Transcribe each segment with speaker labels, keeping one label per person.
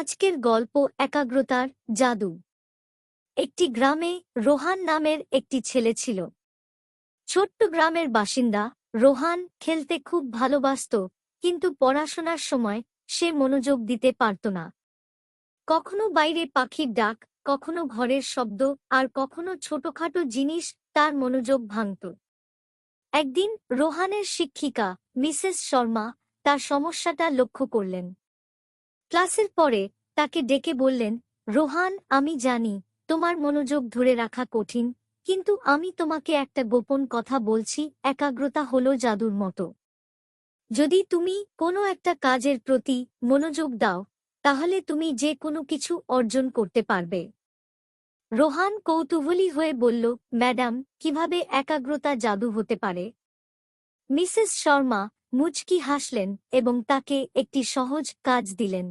Speaker 1: আজকের গল্প একাগ্রতার জাদু। একটি গ্রামে রোহান নামের একটি ছেলে ছিল। ছোট্ট গ্রামের বাসিন্দা রোহান খেলতে খুব ভালোবাসত, কিন্তু পড়াশোনার সময় সে মনোযোগ দিতে পারত না। কখনো বাইরে পাখির ডাক, কখনো ঘরের শব্দ, আর কখনো ছোটখাটো জিনিস তার মনোযোগ ভাঙত। একদিন রোহানের শিক্ষিকা মিসেস শর্মা তার সমস্যাটা লক্ষ্য করলেন। ক্লাসের পরে তাকে ডেকে বললেন, রোহান, আমি জানি তোমার মনোযোগ ধরে রাখা কঠিন, কিন্তু আমি তোমাকে একটা গোপন কথা বলছি, একাগ্রতা হলো জাদুর মতো। যদি তুমি কোনো একটা কাজের প্রতি মনোযোগ দাও, তাহলে তুমি যে কোনো কিছু অর্জন করতে পারবে। রোহান কৌতূহলী হয়ে বলল, ম্যাডাম, কিভাবে একাগ্রতা জাদু হতে পারে? মিসেস শর্মা মুচকি হাসলেন এবং তাকে একটি সহজ কাজ দিলেন।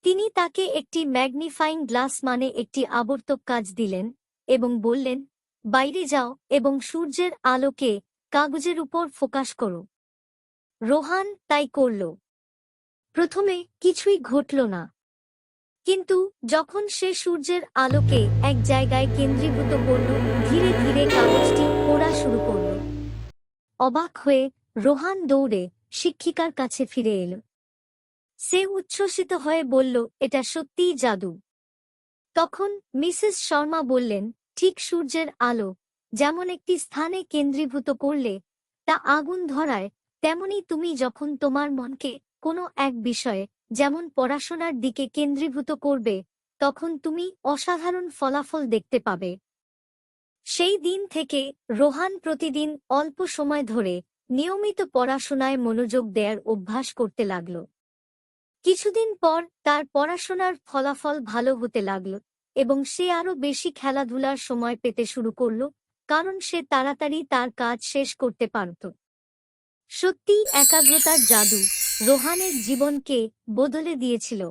Speaker 1: তিনি তাকে একটি ম্যাগনিফাইং গ্লাস একটি আবর্তক কাজ দিলেন এবং বললেন, বাইরে যাও এবং সূর্যের আলোকে কাগজের উপর ফোকাস করো। রোহান তাই করল। প্রথমে কিছুই ঘটল না, কিন্তু যখন সে সূর্যের আলোকে এক জায়গায় কেন্দ্রীভূত করল, ধীরে ধীরে কাগজটি পড়া শুরু করল। অবাক হয়ে রোহান দৌড়ে শিক্ষিকার কাছে ফিরে এল। সে উচ্ছ্বসিত হয়ে বলল, এটা সত্যিই জাদু। তখন মিসেস শর্মা বললেন, ঠিক সূর্যের আলো যেমন একটি স্থানে কেন্দ্রীভূত করলে তা আগুন ধরায়, তেমনি তুমি যখন তোমার মনকে কোনো এক বিষয়ে, যেমন পড়াশোনার দিকে কেন্দ্রীভূত করবে, তখন তুমি অসাধারণ ফলাফল দেখতে পাবে। সেই দিন থেকে রোহান প্রতিদিন অল্প সময় ধরে নিয়মিত পড়াশোনায় মনোযোগ দেওয়ার অভ্যাস করতে লাগল। কিছুদিন পর তার পড়াশোনার ফলাফল ভালো হতে লাগল এবং সে আরও বেশি খেলাধুলার সময় পেতে শুরু করল, কারণ সে তাড়াতাড়ি তার কাজ শেষ করতে পারত। সত্যিই একাগ্রতার জাদু রোহানের জীবনকে বদলে দিয়েছিল।